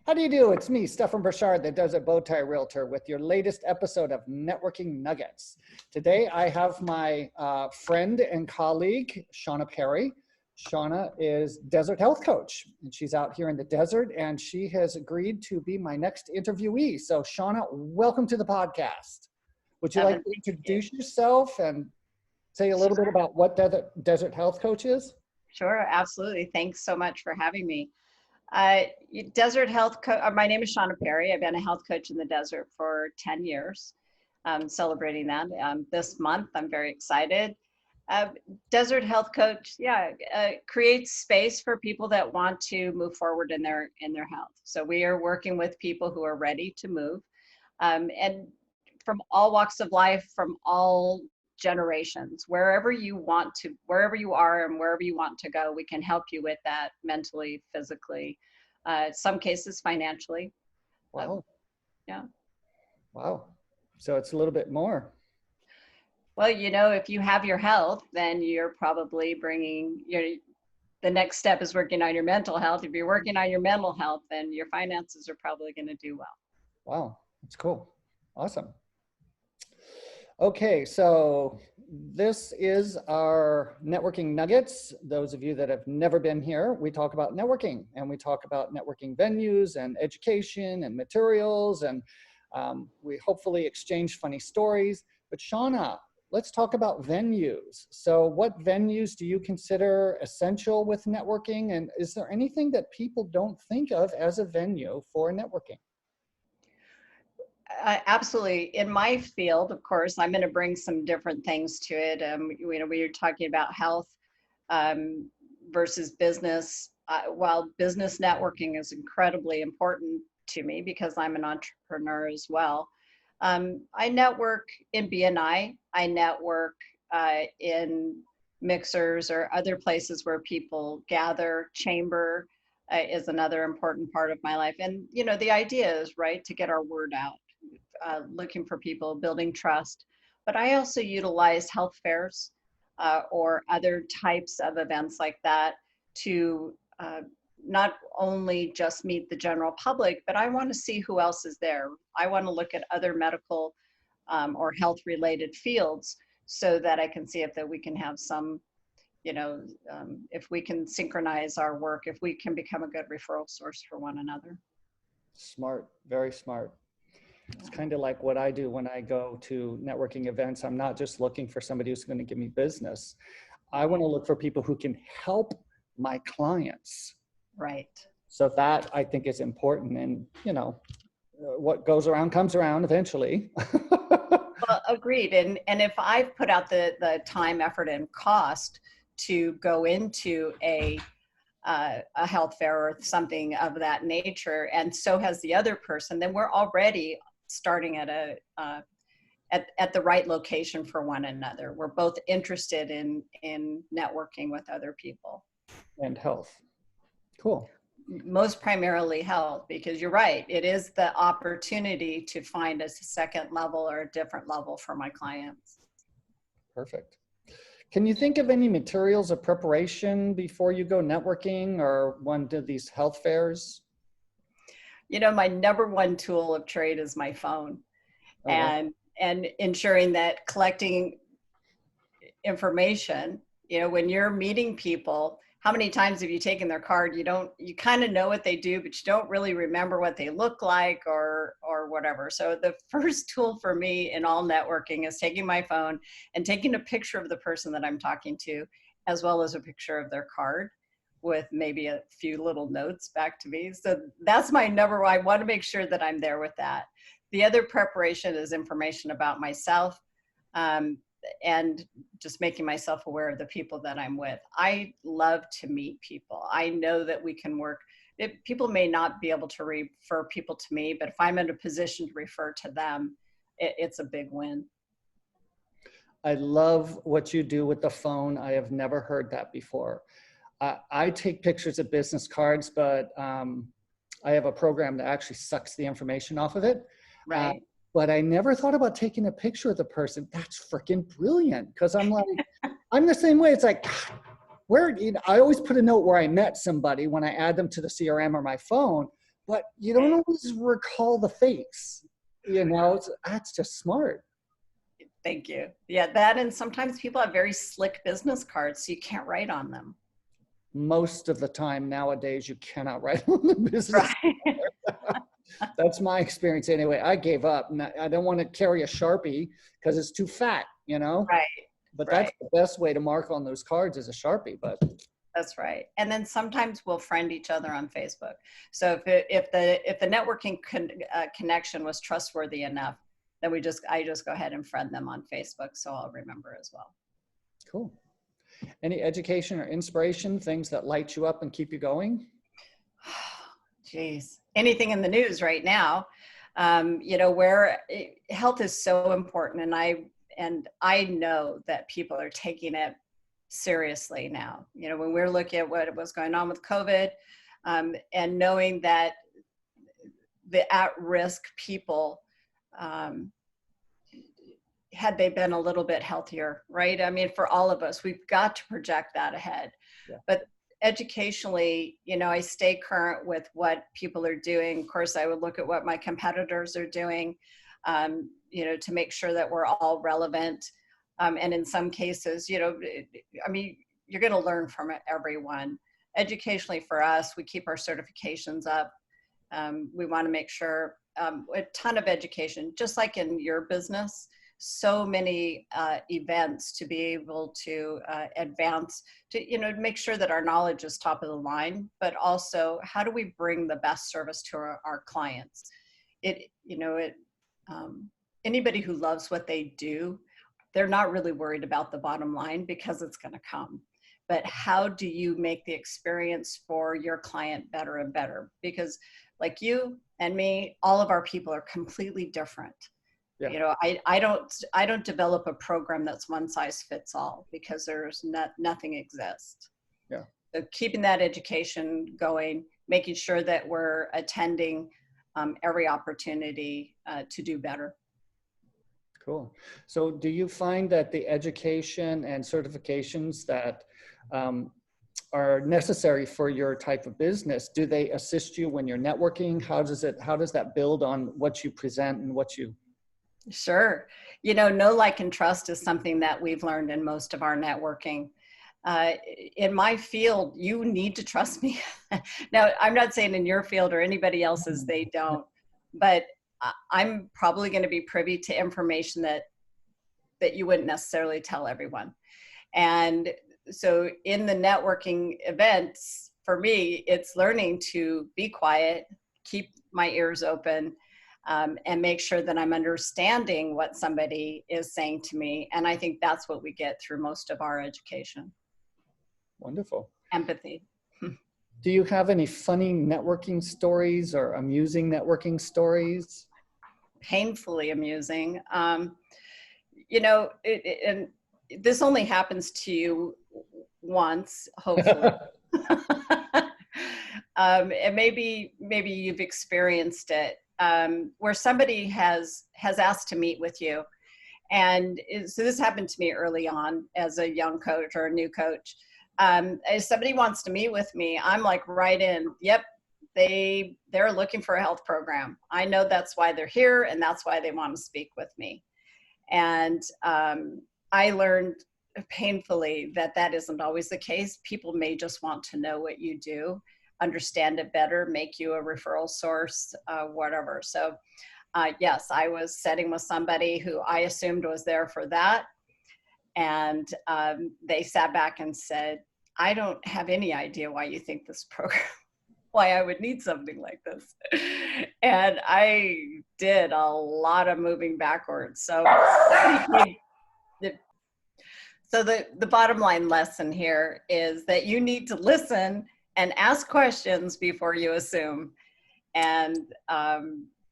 How do you do? It's me, Stefan Burchard, the Desert Bowtie Realtor, with your latest episode of Networking Nuggets. Today, I have my friend and colleague, Shauna Perry. Shauna is desert health coach, and she's out here in the desert, and she has agreed to be my next interviewee. So, Shauna, welcome to the podcast. Would you like to introduce yourself and say a little bit about what desert health coach is? Sure, absolutely. Thanks so much for having me. Desert health coach. My name is Shauna Perry. I've been a health coach in the desert for 10 years. Celebrating that this month. I'm very excited. Desert health coach, creates space for people that want to move forward in their health. So we are working with people who are ready to move, and from all walks of life, from all generations, wherever you are and wherever you want to go, we can help you with that mentally, physically, some cases financially. Wow. Yeah. Wow. So it's a little bit more. Well, if you have your health, then you're probably the next step is working on your mental health. If you're working on your mental health, then your finances are probably going to do well. Wow. That's cool. Awesome. Okay, so this is our networking nuggets. Those of you that have never been here, we talk about networking, and we talk about networking venues and education and materials, and we hopefully exchange funny stories. But Shauna, let's talk about venues. So what venues do you consider essential with networking? And is there anything that people don't think of as a venue for networking? Absolutely. In my field, of course, I'm going to bring some different things to it. We were talking about health versus business. While business networking is incredibly important to me because I'm an entrepreneur as well. I network in BNI. I network in mixers or other places where people gather. Chamber is another important part of my life. And, the idea is, right, to get our word out. Looking for people, building trust. But I also utilize health fairs or other types of events like that to not only just meet the general public, but I want to see who else is there. I want to look at other medical or health related fields so that I can see if that we can have some, if we can synchronize our work, if we can become a good referral source for one another. Smart, very smart. It's kind of like what I do when I go to networking events. I'm not just looking for somebody who's going to give me business. I want to look for people who can help my clients. Right. So that I think is important. And, what goes around comes around eventually. Well, agreed. And if I've put out the time, effort, and cost to go into a health fair or something of that nature, and so has the other person, then we're already starting at at the right location for one another. We're both interested in networking with other people. And health. Cool. Most primarily health, because you're right. It is the opportunity to find a second level or a different level for my clients. Perfect. Can you think of any materials of preparation before you go networking or one of these health fairs? My number one tool of trade is my phone. Oh, and ensuring that collecting information, when you're meeting people, how many times have you taken their card? You kind of know what they do, but you don't really remember what they look like or whatever. So the first tool for me in all networking is taking my phone and taking a picture of the person that I'm talking to, as well as a picture of their card with maybe a few little notes back to me. So that's my number one. I want to make sure that I'm there with that. The other preparation is information about myself. And just making myself aware of the people that I'm with. I love to meet people. I know that we can work. People may not be able to refer people to me, but if I'm in a position to refer to them, it's a big win. I love what you do with the phone. I have never heard that before. I take pictures of business cards, but I have a program that actually sucks the information off of it. Right. But I never thought about taking a picture of the person. That's freaking brilliant. Because I'm like, I'm the same way. It's like, I always put a note where I met somebody when I add them to the CRM or my phone. but you don't always recall the face. That's just smart. Thank you. Yeah, that, and sometimes people have very slick business cards, so you can't write on them. Most of the time nowadays, you cannot write on the business. Right. That's my experience anyway. I gave up. I don't want to carry a Sharpie because it's too fat, Right. But right. that's the best way to mark on those cards is a Sharpie. But that's right. And then sometimes we'll friend each other on Facebook. So if the networking connection was trustworthy enough, then I just go ahead and friend them on Facebook, so I'll remember as well. Cool. Any education or inspiration, things that light you up and keep you going? Geez, anything in the news right now, where health is so important. And I know that people are taking it seriously now. When we're looking at what was going on with COVID, and knowing that the at-risk people, had they been a little bit healthier, right? I mean, for all of us, we've got to project that ahead. Yeah. But educationally, I stay current with what people are doing. Of course, I would look at what my competitors are doing, to make sure that we're all relevant. And in some cases, you're going to learn from everyone. Educationally for us, we keep our certifications up. We want to make sure a ton of education, just like in your business, so many events to be able to advance, to make sure that our knowledge is top of the line, but also how do we bring the best service to our clients? Anybody who loves what they do, they're not really worried about the bottom line because it's going to come. But how do you make the experience for your client better and better? Because like you and me, all of our people are completely different. Yeah. I don't develop a program that's one size fits all because there's nothing exists. Yeah. So keeping that education going, making sure that we're attending every opportunity to do better. Cool. So do you find that the education and certifications that are necessary for your type of business, do they assist you when you're networking? How does that build on what you present and what you... Sure. Know, like, and trust is something that we've learned in most of our networking. In my field, you need to trust me. Now, I'm not saying in your field or anybody else's, they don't, but I'm probably going to be privy to information that you wouldn't necessarily tell everyone. And so in the networking events, for me, it's learning to be quiet, keep my ears open, and make sure that I'm understanding what somebody is saying to me. And I think that's what we get through most of our education. Wonderful. Empathy. Do you have any funny networking stories or amusing networking stories? Painfully amusing. And this only happens to you once, hopefully. And maybe you've experienced it, where somebody has asked to meet with you. And so this happened to me early on as a young coach or a new coach. If somebody wants to meet with me, I'm like right in, yep, they're looking for a health program. I know that's why they're here and that's why they want to speak with me. And I learned painfully that isn't always the case. People may just want to know what you do, understand it better, make you a referral source, whatever. So yes, I was sitting with somebody who I assumed was there for that. And they sat back and said, I don't have any idea why you think this program, why I would need something like this. And I did a lot of moving backwards. So the bottom line lesson here is that you need to listen and ask questions before you assume. And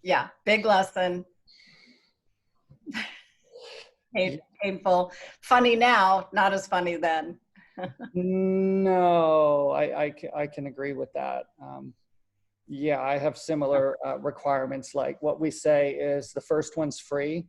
yeah, big lesson. Painful, funny now, not as funny then. No, I can agree with that. Yeah, I have similar requirements. Like what we say is the first one's free.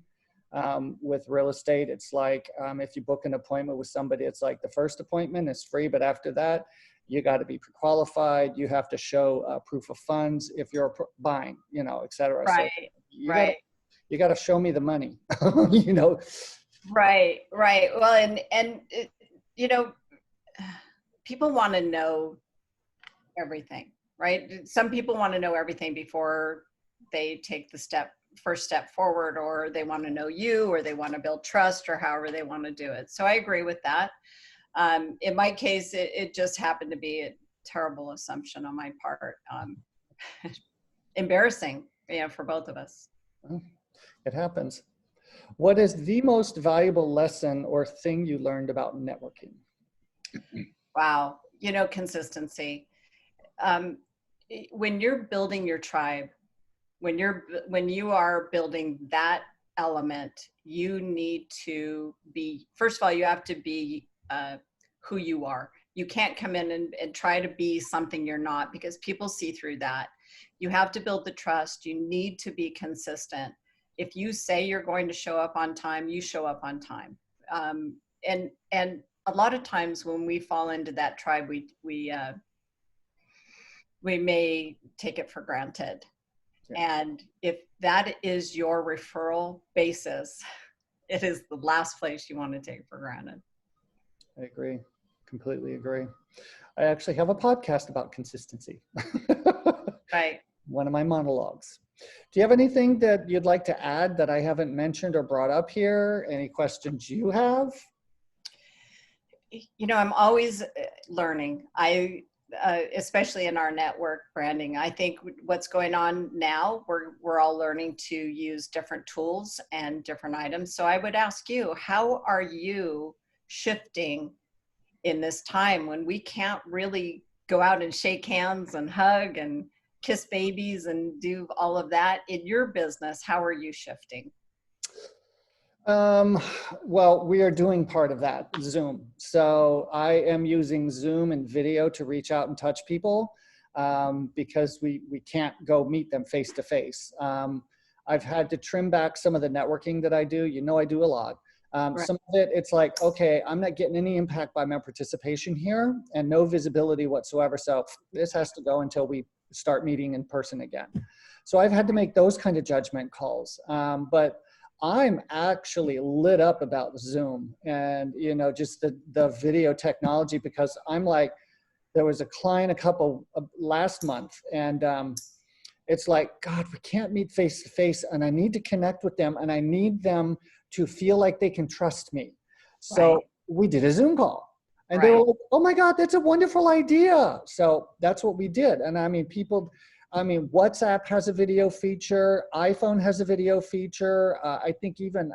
With real estate, it's like if you book an appointment with somebody, it's like the first appointment is free, but after that, you got to be pre-qualified. You have to show proof of funds if you're buying, et cetera. So Right. Right. you got to show me the money, you know. Right. Right. Well, and people want to know everything, right? Some people want to know everything before they take the first step forward, or they want to know you, or they want to build trust, or however they want to do it. So I agree with that. In my case, it just happened to be a terrible assumption on my part. Embarrassing, for both of us. It happens. What is the most valuable lesson or thing you learned about networking? Wow. Consistency. When you're building your tribe, when you are building that element, you need to be, first of all, you have to be who you are. You can't come in and try to be something you're not, because people see through that. You have to build the trust. You need to be consistent. If you say you're going to show up on time, you show up on time. And a lot of times when we fall into that tribe, we may take it for granted. Yeah. And if that is your referral basis, it is the last place you want to take for granted. I agree. Completely agree. I actually have a podcast about consistency. Right. One of my monologues. Do you have anything that you'd like to add that I haven't mentioned or brought up here? Any questions you have? I'm always learning. Especially in our network branding, I think what's going on now, we're all learning to use different tools and different items. So I would ask you, how are you shifting in this time when we can't really go out and shake hands and hug and kiss babies and do all of that in your business? How are you shifting? Well, we are doing part of that, Zoom. So I am using Zoom and video to reach out and touch people because we can't go meet them face to face. I've had to trim back some of the networking that I do. I do a lot. Right. Some of it, it's like, okay, I'm not getting any impact by my participation here and no visibility whatsoever. So this has to go until we start meeting in person again. So I've had to make those kind of judgment calls. But I'm actually lit up about Zoom and, just the video technology, because I'm like, there was a client last month, and it's like, God, we can't meet face to face, and I need to connect with them, and I need them to feel like they can trust me. So we did a Zoom call, and they were like, oh my God, that's a wonderful idea. So that's what we did. And WhatsApp has a video feature. iPhone has a video feature. I think even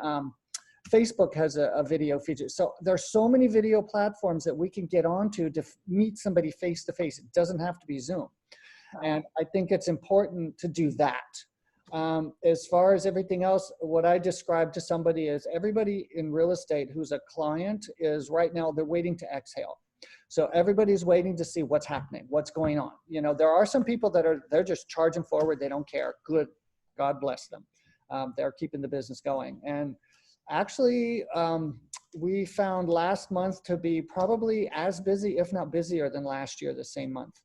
Facebook has a video feature. So there's so many video platforms that we can get onto to meet somebody face to face. It doesn't have to be Zoom. And I think it's important to do that. As far as everything else, what I described to somebody is everybody in real estate who's a client is right now, they're waiting to exhale. So everybody's waiting to see what's happening, what's going on. There are some people they're just charging forward. They don't care. Good. God bless them. They're keeping the business going. And actually, we found last month to be probably as busy, if not busier than last year, the same month.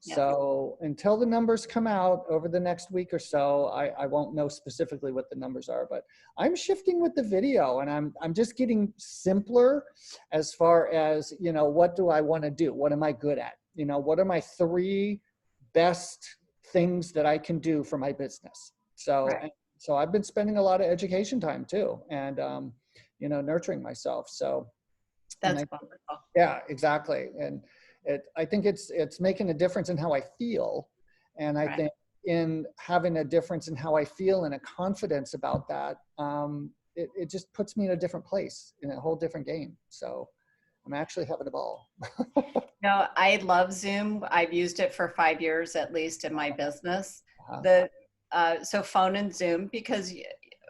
Yeah. So until the numbers come out over the next week or so, I won't know specifically what the numbers are, but I'm shifting with the video, and I'm just getting simpler as far as, what do I want to do? What am I good at? What are my 3 best things that I can do for my business? So, so I've been spending a lot of education time too, and, nurturing myself. So that's wonderful. Yeah, exactly. And I think it's making a difference in how I feel. And I think in having a difference in how I feel and a confidence about that, it just puts me in a different place, in a whole different game. So I'm actually having a ball. No, I love Zoom. I've used it for 5 years, at least in my business. So phone and Zoom, because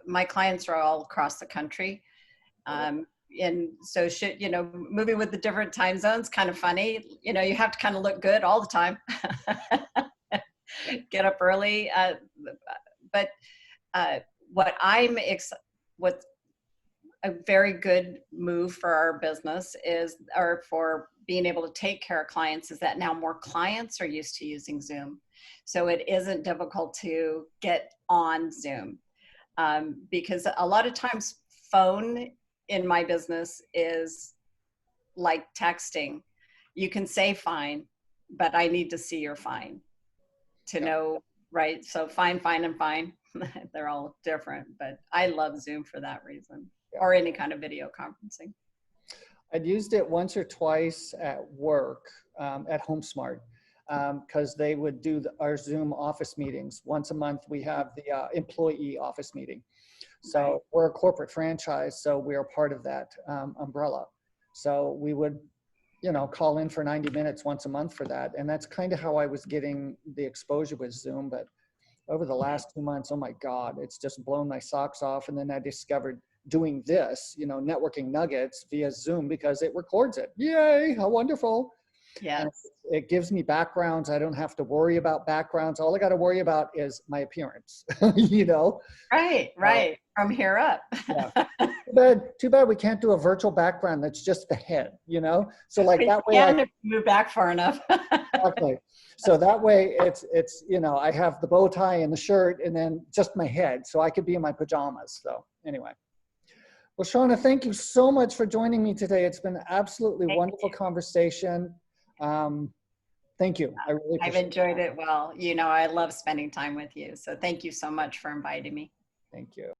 my clients are all across the country. And so moving with the different time zones, kind of funny, you have to kind of look good all the time, get up early. But what a very good move for our business is, or for being able to take care of clients, is that now more clients are used to using Zoom. So it isn't difficult to get on Zoom. Because a lot of times phone in my business is like texting. You can say fine, but I need to see your fine to know, right? So fine, fine, and fine. They're all different, but I love Zoom for that reason, or any kind of video conferencing. I'd used it once or twice at work at HomeSmart because they would do our Zoom office meetings. Once a month, we have the employee office meeting. So Right. we're a corporate franchise, so we are part of that umbrella. So we would, call in for 90 minutes once a month for that. And that's kind of how I was getting the exposure with Zoom. But over the last 2 months, oh my God, it's just blown my socks off. And then I discovered doing this, networking nuggets via Zoom because it records it. Yay, how wonderful. Yes. And it gives me backgrounds. I don't have to worry about backgrounds. All I got to worry about is my appearance, Right, right. From here up. Yeah. Too bad we can't do a virtual background that's just the head, So like that way if you move back far enough. Exactly. So that way it's, I have the bow tie and the shirt and then just my head. So I could be in my pajamas. So anyway. Well, Shauna, thank you so much for joining me today. It's been an absolutely wonderful conversation. Thank you. I really appreciate it. I've enjoyed it. Well, I love spending time with you. So thank you so much for inviting me. Thank you.